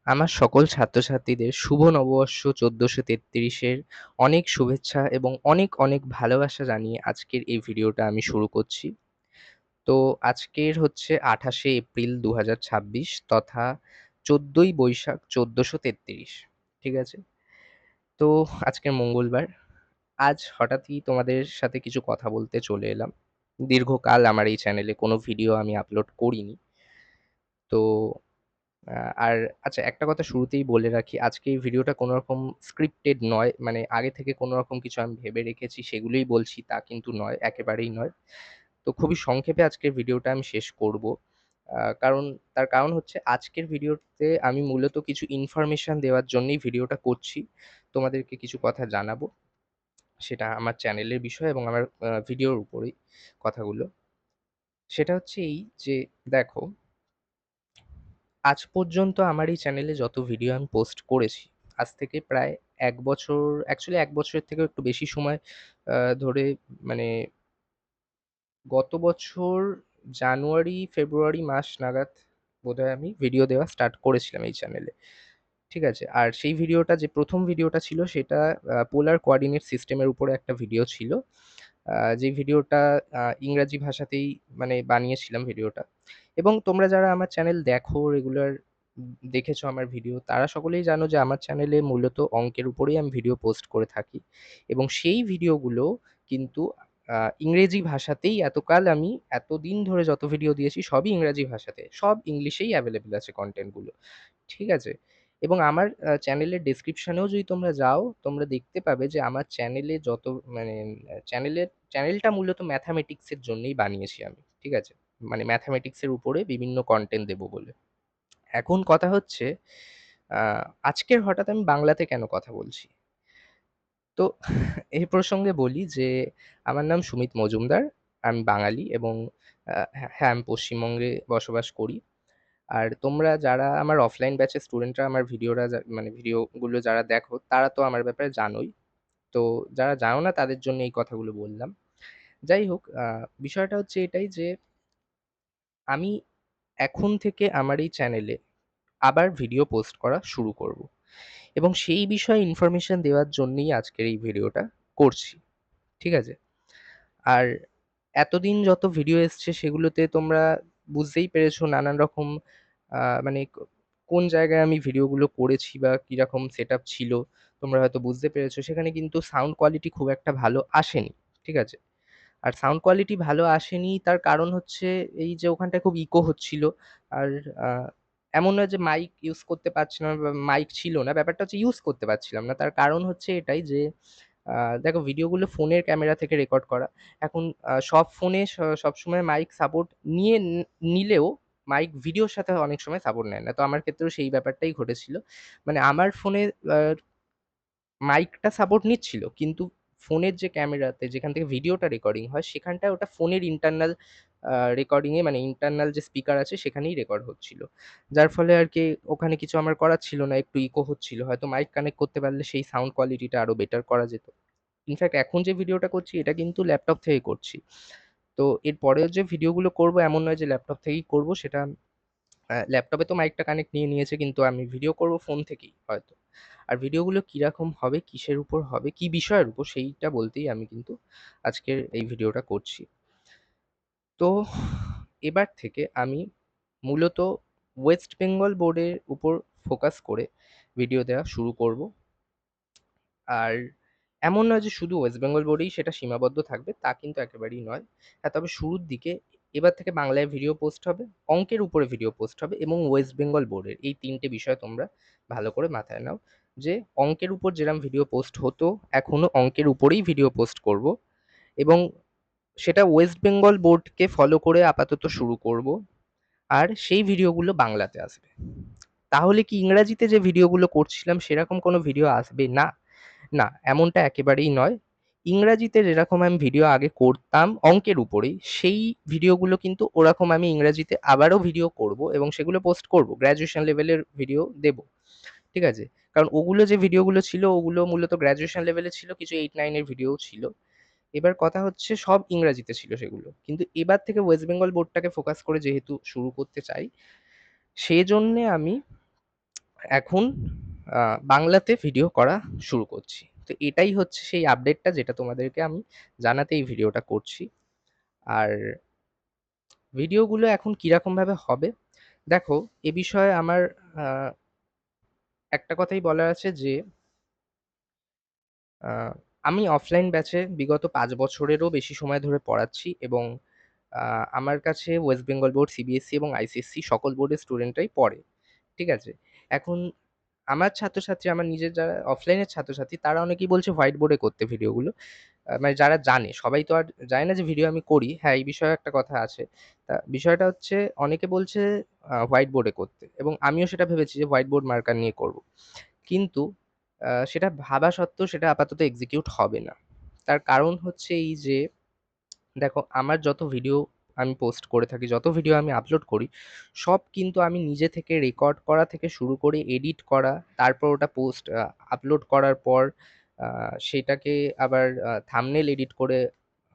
আমার সকল ছাত্রছাত্রীদের শুভ নববর্ষ ১৪৩৩-এর অনেক শুভেচ্ছা এবং অনেক, অনেক ভালোবাসা জানিয়ে আজকের এই ভিডিওটা আমি শুরু করছি। তো আজকের হচ্ছে ২৮শে এপ্রিল ২০২৬ তথা ১৪ই বৈশাখ ১৪৩৩। ঠিক আছে? তো আজকের মঙ্গলবার। আজ হঠাৎই তোমাদের সাথে কিছু কথা বলতে চলে এলাম। দীর্ঘকাল আমার এই চ্যানেলে কোনো ভিডিও আমি আপলোড করিনি। তো আ আর আচ্ছা, একটা কথা শুরুতেই বলে রাখি, আজকে এই ভিডিওটা কোনো রকম স্ক্রিপ্টেড নয়। মানে আগে থেকে কোনো রকম কিছু আমি ভেবে রেখেছি সেগুলোই বলছি তা কিন্তু নয়, একেবারেই নয়। তো খুবই সংক্ষেপে আজকের ভিডিওটা আমি শেষ করব। কারণ তার কারণ হচ্ছে আজকের ভিডিওতে আমি মূলত কিছু ইনফরমেশন দেওয়ার জন্যই ভিডিওটা করছি। তোমাদেরকে কিছু কথা জানাবো। সেটা আমার চ্যানেলের বিষয় এবং আমার ভিডিওর উপরেই কথাগুলো। সেটা হচ্ছে এই যে, দেখো, আজ পর্যন্ত আমার এই চ্যানেলে যত ভিডিও আমি পোস্ট করেছি, আজ থেকে প্রায় ১ বছর, অ্যাকচুয়ালি ১ বছরের থেকেও একটু বেশি সময় ধরে, মানে গত বছর জানুয়ারি, ফেব্রুয়ারি মাস নাগাদ বোধহয় আমি ভিডিও দেওয়া স্টার্ট করেছিলাম এই চ্যানেলে। ঠিক আছে? আর সেই ভিডিওটা, যে ১ম ভিডিওটা ছিল, সেটা পোলার কোঅর্ডিনেট সিস্টেমের উপরে একটা ভিডিও ছিল। যে ভিডিওটা ইংরাজি ভাষাতেই মানে বানিয়েছিলাম ভিডিওটা। এবং তোমরা যারা আমার চ্যানেল দেখো, রেগুলার দেখেছো আমার ভিডিও, তারা সকলেই জানো যে আমার চ্যানেলে মূলত অঙ্কের উপরেই আমি ভিডিও পোস্ট করে থাকি। এবং সেই ভিডিওগুলো কিন্তু ইংরেজি ভাষাতেই এতকাল আমি এতদিন ধরে যত ভিডিও দিয়েছি সবই ইংরাজি ভাষাতে। সব ইংলিশেই অ্যাভেলেবল আছে কনটেন্টগুলো। ঠিক আছে? এবং আমার চ্যানেলের ডেসক্রিপশনেও যদি তোমরা যাও, তোমরা দেখতে পাবে যে আমার চ্যানেলে যত, মানে চ্যানেলটা মূলত ম্যাথামেটিক্স এর জন্যই বানিয়েছি আমি। ঠিক আছে? মানে ম্যাথামেটিক্স এর উপরে বিভিন্ন কনটেন্ট দেব বলে। এখন কথা হচ্ছে, আ আজকের হঠাৎ আমি বাংলাতে কেন কথা বলছি? তো এই প্রসঙ্গে বলি যে আমার নাম সুমিত মজুমদার। আমি বাঙালি এবং হ্যাঁ, আমি পশ্চিমবঙ্গে বসবাস করি। আর তোমরা যারা আমার অফলাইন ব্যাচের স্টুডেন্টরা, আমার মানে ভিডিওগুলো যারা দেখো, তারা তো আমার ব্যাপারে জানোই। তো যারা জানো না তাদের জন্য এই কথাগুলো বললাম। যাই হোক, বিষয়টা হচ্ছে এটাই যে আমি এখন থেকে আমার এই চ্যানেলে আবার ভিডিও পোস্ট করা শুরু করব। এবং সেই বিষয়ে ইনফরমেশন দেওয়ার জন্যই আজকের এই ভিডিওটা করছি। ঠিক আছে? আর এতদিন যত ভিডিও এসছে সেগুলোতে তোমরা বুঝতেই পেরেছো নানান রকম, মানে কোন জায়গায় আমি ভিডিওগুলো করেছি বা কিরকম সেটআপ ছিল, তোমরা হয়তো বুঝতে পেরেছো। সেখানে কিন্তু সাউন্ড কোয়ালিটি খুব একটা ভালো আসেনি। ঠিক আছে? আর সাউন্ড কোয়ালিটি ভালো আসেনি, তার কারণ হচ্ছে এই যে ওখানটায় খুব ইকো হচ্ছিল। আর আ এমন নয় যে মাইক ইউজ করতে পারছিলাম না বা মাইক ছিল না। ব্যাপারটা হচ্ছে ইউজ করতে পারছিলাম না। তার কারণ হচ্ছে এটাই যে, দেখো, ভিডিওগুলো ফোনের ক্যামেরা থেকে রেকর্ড করা। এখন সব ফোনে সবসময় মাইক সাপোর্ট নিয়ে নিলেও মাইক ভিডিওর সাথে অনেক সময় সাপোর্ট নেয় না। তো আমার ক্ষেত্রেও সেই ব্যাপারটাই ঘটেছিল। মানে আমার ফোনে আ মাইকটা সাপোর্ট নিচ্ছিল। কিন্তু ফোনের যে ক্যামেরাতে যেখান থেকে ভিডিওটা রেকর্ডিং হয়, সেখানটায় ওটা ফোনের ইন্টারনাল রেকর্ডিং এ, মানে ইন্টারনাল যে স্পিকার আছে সেখানেই রেকর্ড হচ্ছিল। যার ফলে আরকি ওখানে কিছু আমার করার ছিল না। একটু ইকো হচ্ছিল। হয়তো মাইক কানেক্ট করতে পারলে সেই সাউন্ড কোয়ালিটিটা আরো বেটার করা যেত। ইনফ্যাক্ট এখন যে ভিডিওটা করছি এটা কিন্তু ল্যাপটপ থেকেই করছি। তো এর পরেও যে ভিডিওগুলো করব এমন নয় যে ল্যাপটপ থেকেই করব। সেটা ল্যাপটপে তো মাইকটা কানেক্ট নিয়ে নিয়েছে, কিন্তু আমি ভিডিও করব ফোন থেকেই হয়তো। আর ভিডিওগুলো কিরকম হবে, কিসের উপর হবে, কি বিষয়ের উপর, সেইটা বলতেই আমি কিন্তু আজকের এই ভিডিওটা করছি। তো এবার থেকে আমি মূলত ওয়েস্ট বেঙ্গল বোর্ডের উপর ফোকাস করে ভিডিও দেওয়া শুরু করব। আর এমন নয় যে শুধু ওয়েস্ট বেঙ্গল বোর্ডেই সেটা সীমাবদ্ধ থাকবে, তা কিন্তু একেবারেই নয়। হ্যাঁ, তবে শুরুর দিকে এবার থেকে বাংলায় ভিডিও পোস্ট হবে, অঙ্কের উপরে ভিডিও পোস্ট হবে এবং ওয়েস্ট বেঙ্গল বোর্ডের এই ৩ টে বিষয় তোমরা ভালো করে মাথায় নাও। যে অঙ্কের উপর যেরকম ভিডিও পোস্ট হতো, এখনো অঙ্কের উপরেই ভিডিও পোস্ট করব এবং সেটা ওয়েস্ট বেঙ্গল বোর্ডকে ফলো করে আপাতত শুরু করব। আর সেই ভিডিওগুলো বাংলাতে আসবে। তাহলে কি ইংরাজিতে যে ভিডিওগুলো করছিলাম সেরকম কোনো ভিডিও আসবে না? না, এমনটা একেবারেই নয়। ইংরাজিতে যেরকম আমি ভিডিও আগে করতাম অঙ্কের উপরেই, সেই ভিডিওগুলো কিন্তু ওরকম আমি ইংরাজিতে আবারও ভিডিও করব এবং সেগুলো পোস্ট করব। গ্র্যাজুয়েশন লেভেলের ভিডিও দেব। ঠিক আছে? কারণ ওগুলো যে ভিডিওগুলো ছিল ওগুলো মূলত গ্র্যাজুয়েশন লেভেলে ছিল, কিছু 8-9 এর ভিডিওও ছিল। এবার কথা হচ্ছে সব ইংরাজিতে ছিল সেগুলো। কিন্তু এবার থেকে ওয়েস্ট বেঙ্গল বোর্ডটাকে ফোকাস করে যেহেতু শুরু করতে চাই, সেজন্যে আমি এখন বাংলাতে ভিডিও করা শুরু করছি। তো এটাই হচ্ছে সেই আপডেটটা যেটা তোমাদেরকে আমি জানাতে এই ভিডিওটা করছি। আর ভিডিওগুলো এখন কিরকমভাবে হবে? দেখো, এ বিষয়ে আমার আ একটা কথাই বলার আছে যে আ আমি অফলাইন ব্যাচে বিগত ৫ বছরেরও বেশি সময় ধরে পড়াচ্ছি এবং আ আমার কাছে ওয়েস্ট বেঙ্গল বোর্ড, সিবিএসই এবং আইসিএসসি সকল বোর্ডের স্টুডেন্টরাই পড়ে। ঠিক আছে? এখন আমার ছাত্রছাত্রী, আমার নিজের যারা অফলাইনের ছাত্রছাত্রী, তারা অনেকেই বলছে হোয়াইট বোর্ডে করতে ভিডিওগুলো। মানে যারা জানে, সবাই তো আর জানে না যে ভিডিও আমি করি। হ্যাঁ, এই বিষয়ে একটা কথা আছে। বিষয়টা হচ্ছে অনেকে বলছে হোয়াইট বোর্ডে করতে এবং আমিও সেটা ভেবেছি যে হোয়াইট বোর্ড মার্কার নিয়ে করব। কিন্তু সেটা ভাবা সত্ত্বেও সেটা আপাতত এক্সিকিউট হবে না। তার কারণ হচ্ছে এই যে দেখো, আমার যত ভিডিও আমি পোস্ট করে থাকি, যত ভিডিও আমি আপলোড করি, সব কিন্তু আমি নিজে থেকে রেকর্ড করা থেকে শুরু করে এডিট করা, তারপর ওটা আপলোড করার পর সেটাকে আবার থাম্বনেল এডিট করে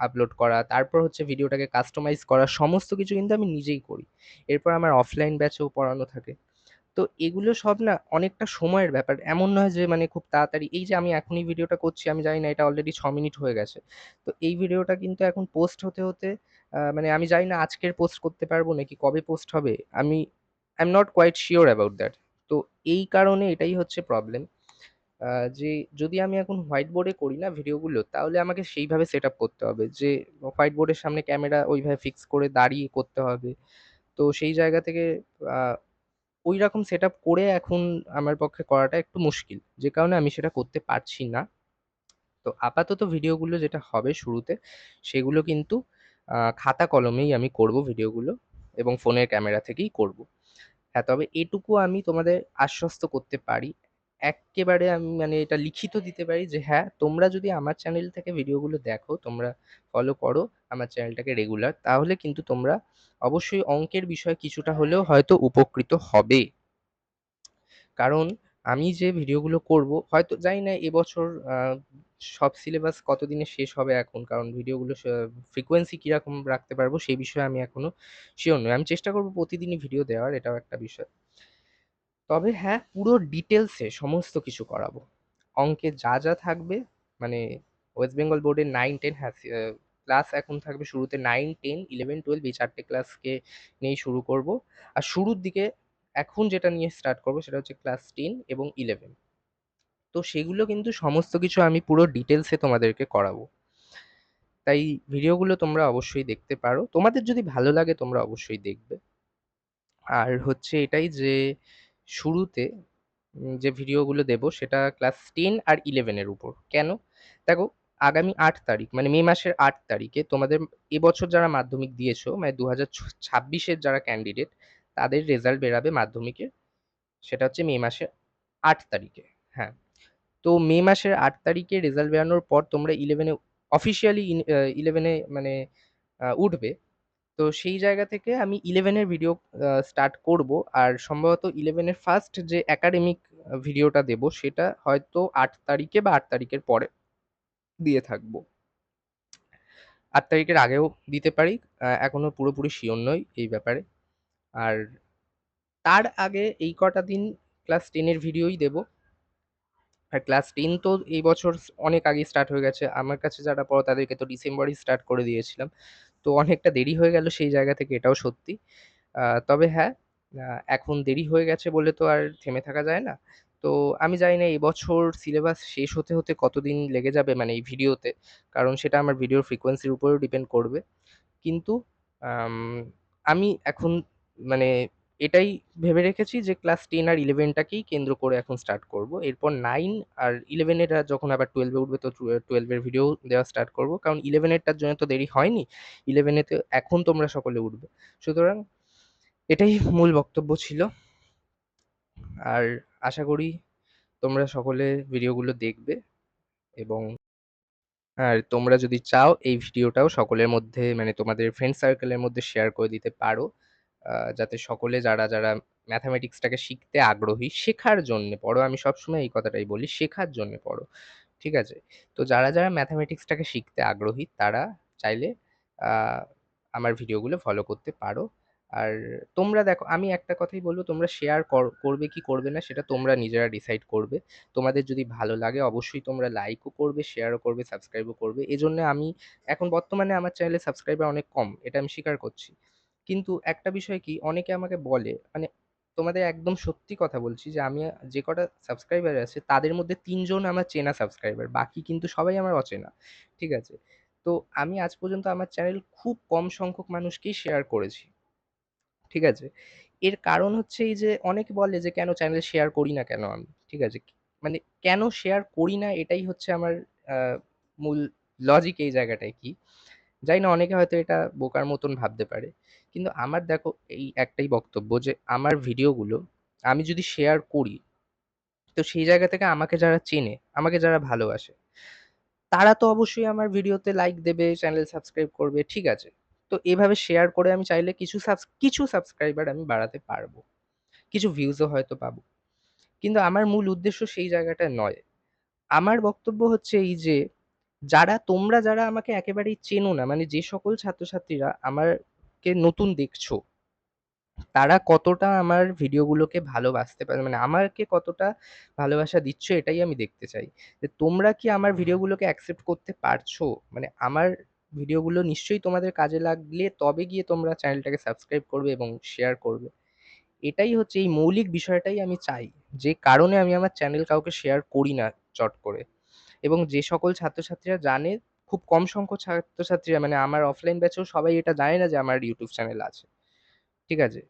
আপলোড করা, তারপর হচ্ছে ভিডিওটাকে কাস্টমাইজ করা, সমস্ত কিছু কিন্তু আমি নিজেই করি। এরপর আমার অফলাইন ব্যাচেও পড়ানো থাকে। তো এগুলো সব না অনেকটা সময়ের ব্যাপার। এমন নয় যে মানে খুব তাড়াতাড়ি এই যে আমি এখনই ভিডিওটা করছি, আমি জানি না এটা অলরেডি ৬ মিনিট হয়ে গেছে। তো এই ভিডিওটা কিন্তু এখন পোস্ট হতে মানে আমি জানি না আজকের পোস্ট করতে পারবো নাকি কবে পোস্ট হবে। আমি I am not quite sure about that. তো এই কারণে এটাই হচ্ছে প্রবলেম। আ যে যদি আমি এখন হোয়াইট বোর্ডে করি না ভিডিওগুলো, তাহলে আমাকে সেইভাবে সেটআপ করতে হবে যে হোয়াইট বোর্ডের সামনে ক্যামেরা ওইভাবে ফিক্স করে দাঁড়িয়ে করতে হবে। তো সেই জায়গা থেকে আ ঐরকম সেটআপ করে এখন আমার পক্ষে করাটা একটু মুশকিল। যে কারণে আমি সেটা করতে পারছি না। তো আপাতত ভিডিওগুলো যেটা হবে শুরুতে, সেগুলো কিন্তু খাতা কলমেই আমি করব ভিডিওগুলো এবং ফোনের ক্যামেরা থেকেই করব। হ্যাঁ, তবে এটুকু আমি তোমাদের আশ্বস্ত করতে পারি। এক্কেবারে আমি মানে এটা লিখিত দিতে পারি যে হ্যাঁ, তোমরা যদি আমার চ্যানেল থেকে ভিডিওগুলো দেখো, তোমরা ফলো করো আমার চ্যানেলটাকে রেগুলার, তাহলে কিন্তু তোমরা অবশ্যই অঙ্কের বিষয়ে কিছুটা হলেও হয়তো উপকৃত হবে। কারণ আমি যে ভিডিওগুলো করব, হয়তো জানি না এবছর আ সব সিলেবাস কতদিনে শেষ হবে এখন। কারণ ভিডিওগুলো ফ্রিকোয়েন্সি কিরকম রাখতে পারবো সেই বিষয়ে আমি এখনো সিওর নই। আমি চেষ্টা করব প্রতিদিনই ভিডিও দেওয়ার, এটাও একটা বিষয়। তবে হ্যাঁ, পুরো ডিটেইলসে সমস্ত কিছু করাবো। অঙ্কে যা থাকবে, মানে ওয়েস্ট বেঙ্গল বোর্ডের 9, 10, হ্যাঁ, ক্লাস এখন থাকবে শুরুতে 9, 10, 11, 12 এই ৪ টে ক্লাসকে নিয়েই শুরু করব। আর শুরুর দিকে এখন যেটা নিয়ে স্টার্ট করব সেটা হচ্ছে ক্লাস 10 এবং 11। তো সেগুলো কিন্তু সমস্ত কিছু আমি পুরো ডিটেইলসে তোমাদেরকে করাবো। তাই ভিডিওগুলো তোমরা অবশ্যই দেখতে পারো। তোমাদের যদি ভালো লাগে তোমরা অবশ্যই দেখবে। আর হচ্ছে এটাই যে শুরুতে যে ভিডিওগুলো দেবো সেটা ক্লাস 10 আর 11 এর উপর। কেন? দেখো, আগামী ৮ তারিখ মানে মে মাসের ৮ তারিখে তোমাদের এবছর যারা মাধ্যমিক দিয়েছো মানে ২০২৬ এর যারা ক্যান্ডিডেট, তাদের রেজাল্ট বেরাবে মাধ্যমিকের। সেটা হচ্ছে মে মাসের ৮ তারিখে। হ্যাঁ। তো মে মাসের ৮ তারিখে রেজাল্ট বেরানোর পর তোমরা 11 এ অফিসিয়ালি 11 এ মানে উঠবে। তো সেই জায়গা থেকে আমি 11 এর ভিডিও স্টার্ট করব। আর সম্ভবত 11 এর ফার্স্ট যে একাডেমিক ভিডিওটা দেব সেটা হয়তো ৮ তারিখে বা ৮ তারিখের পরে দিয়ে থাকব। ৮ তারিখের আগেও দিতে পারি। এখনো পুরোপুরি সিওর নই এই ব্যাপারে। আর তার আগে এই কটা দিন ক্লাস 10 এর ভিডিওই দেব। আর ক্লাস 10 তো এই বছর অনেক আগেই স্টার্ট হয়ে গেছে। আমার কাছে যারা পড়ে তাদেরকে তো ডিসেম্বরেই স্টার্ট করে দিয়েছিলাম। তো অনেকটা দেরি হয়ে গেল সেই জায়গা থেকে, এটাও সত্যি। তবে হ্যাঁ, আ এখন দেরি হয়ে গেছে বলে তো আর থেমে থাকা যায় না। তো আমি জানি না এবছর সিলেবাস শেষ হতে কতদিন লেগে যাবে মানে এই ভিডিওতে। কারণ সেটা আমার ভিডিওর ফ্রিকোয়েন্সির উপরেও ডিপেন্ড করবে। কিন্তু আম আমি এখন মানে এটাই ভেবে রেখেছি যে ক্লাস 10 আর 11 টাকেই কেন্দ্র করে এখন স্টার্ট করব। এরপর 9 আর 11 এরা যখন আবার 12 এ উঠবে তো 12 এর ভিডিও দেওয়া স্টার্ট করব। কারণ 11 এরটার জন্য তো দেরি হয়নি। 11 এতে এখন তোমরা সকলে উঠবে। সুতরাং এটাই মূল বক্তব্য ছিল। আর আশা করি তোমরা সকলে ভিডিওগুলো দেখবে এবং আর তোমরা যদি চাও এই ভিডিওটাও সকলের মধ্যে মানে তোমাদের ফ্রেন্ড সার্কেলের মধ্যে শেয়ার করে দিতে পারো। যাতে সকলে যারা ম্যাথমেটিক্সটাকে শিখতে আগ্রহী, শেখার জন্যে পড়ো। আমি সবসময় এই কথাটাই বলি, শেখার জন্যে পড়ো। ঠিক আছে? তো যারা ম্যাথমেটিক্সটাকে শিখতে আগ্রহী তারা চাইলে আ আমার ভিডিওগুলো ফলো করতে পারো। আর তোমরা দেখো, আমি একটা কথাই বলব, তোমরা শেয়ার করবে কি করবে না সেটা তোমরা নিজেরা ডিসাইড করবে। তোমাদের যদি ভালো লাগে অবশ্যই তোমরা লাইকও করবে, শেয়ারও করবে, সাবস্ক্রাইবও করবে। এজন্য আমি এখন বর্তমানে আমার চ্যানেলে সাবস্ক্রাইবার অনেক কম, এটা আমি স্বীকার করছি। কিন্তু একটা বিষয় কি, অনেকে আমাকে বলে, মানে তোমাদের একদম সত্যি কথা বলছি, যে আমি যে কটা সাবস্ক্রাইবার আছে তাদের মধ্যে ৩ জন আমার চেনা সাবস্ক্রাইবার, বাকি কিন্তু সবাই আমার অচেনা। ঠিক আছে? তো আমি আজ পর্যন্ত আমার চ্যানেল খুব কম সংখ্যক মানুষকেই শেয়ার করেছি। ঠিক আছে? এর কারণ হচ্ছে এই যে অনেকে বলে যে কেন চ্যানেল শেয়ার করি না কেন আমি? ঠিক আছে? মানে কেন শেয়ার করি না এটাই হচ্ছে আমার আ মূল লজিক এই জায়গাটায় কি? জানি না, অনেকে হয়তো এটা বোকার মতন ভাবতে পারে। কিন্তু আমার দেখো এই একটাই বক্তব্য যে আমার ভিডিওগুলো আমি যদি শেয়ার করি, তো সেই জায়গা থেকে আমাকে যারা চেনে, আমাকে যারা ভালোবাসে, তারা তো অবশ্যই আমার ভিডিওতে লাইক দেবে, চ্যানেল সাবস্ক্রাইব করবে, ঠিক আছে। তো এভাবে শেয়ার করে আমি চাইলে কিছু সাবস্ক্রাইবার আমি বাড়াতে পারবো। কিছু ভিউজও হয়তো পাবো। কিন্তু আমার মূল উদ্দেশ্য সেই জায়গাটা নয়। আমার বক্তব্য হচ্ছে এই যে, তোমরা যারা আমাকে একেবারেই চেনো না, মানে যে সকল ছাত্রছাত্রীরা আমারকে নতুন দেখছো, তারা কতটা আমার ভিডিওগুলোকে ভালোবাসতে পারে, মানে আমাকে কতটা ভালোবাসা দিচ্ছ এটাই আমি দেখতে চাই। যে তোমরা কি আমার ভিডিওগুলোকে অ্যাকসেপ্ট করতে পারছো? মানে আমার ভিডিওগুলো নিশ্চয়ই তোমাদের কাজে লাগলে তবে গিয়ে তোমরা চ্যানেলটাকে সাবস্ক্রাইব করবে এবং শেয়ার করবে। এটাই হচ্ছে, এই মৌলিক বিষয়টাই আমি চাই। যে কারণে আমি আমার চ্যানেল কাউকে শেয়ার করি না চট করে। এবং যে সকল ছাত্রছাত্রীরা জানে, খুব কম সংখ্যক ছাত্রছাত্রীরা, মানে আমার অফলাইন ব্যাচেও সবাই এটা জানে না যে আমার ইউটিউব চ্যানেল আছে। ঠিক আছে?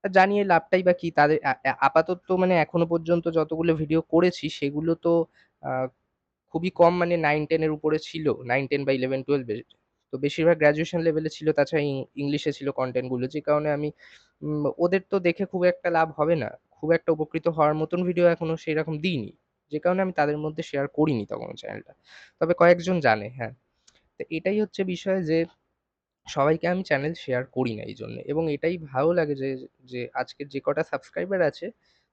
জানিয়ে লাভটাই বা কি? তাদের আ আ আপাতত মানে এখনো পর্যন্ত যতগুলো ভিডিও করেছি সেগুলো তো আ খুবই কম, মানে 9-10 এর উপরে ছিল। 9-10 বা 11-12 এর। তো বেশিরভাগ গ্র্যাজুয়েশন লেভেলে ছিল, তাছাড়া ইংলিশে ছিল কনটেন্ট গুলো। যে কারণে আমি ওদের তো দেখে খুব একটা লাভ হবে না। খুব একটা উপকৃত হওয়ার মতন ভিডিও এখনো সেরকম দিইনি। যে কারণে আমি তাদের মধ্যে শেয়ার করিনি তখনো চ্যানেলটা। তবে কয়েকজন জানে, হ্যাঁ। তো এটাই হচ্ছে বিষয় যে সবাইকে আমি চ্যানেল শেয়ার করি না এইজন্যে, এবং এটাই ভালো লাগে যে আজকের যে কটা সাবস্ক্রাইবার আছে,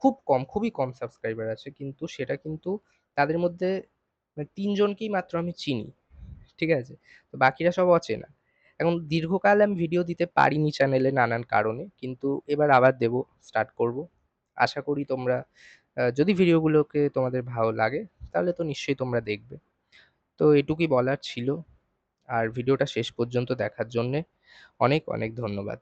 খুব কম, খুবই কম সাবস্ক্রাইবার আছে। কিন্তু সেটা কিন্তু তাদের মধ্যে ৩ জনকেই মাত্র আমি চিনি। ঠিক আছে? তো বাকিরা সব অচেনা। এখন দীর্ঘকাল আমি ভিডিও দিতে পারিনি চ্যানেলে নানান কারণে। কিন্তু এবার আবার স্টার্ট করব। আশা করি তোমরা, যদি ভিডিওগুলোকে তোমাদের ভালো লাগে তাহলে তো নিশ্চয়ই তোমরা দেখবে। তো এটুকুই বলার ছিল। আর ভিডিওটা শেষ পর্যন্ত দেখার জন্যে অনেক, অনেক ধন্যবাদ।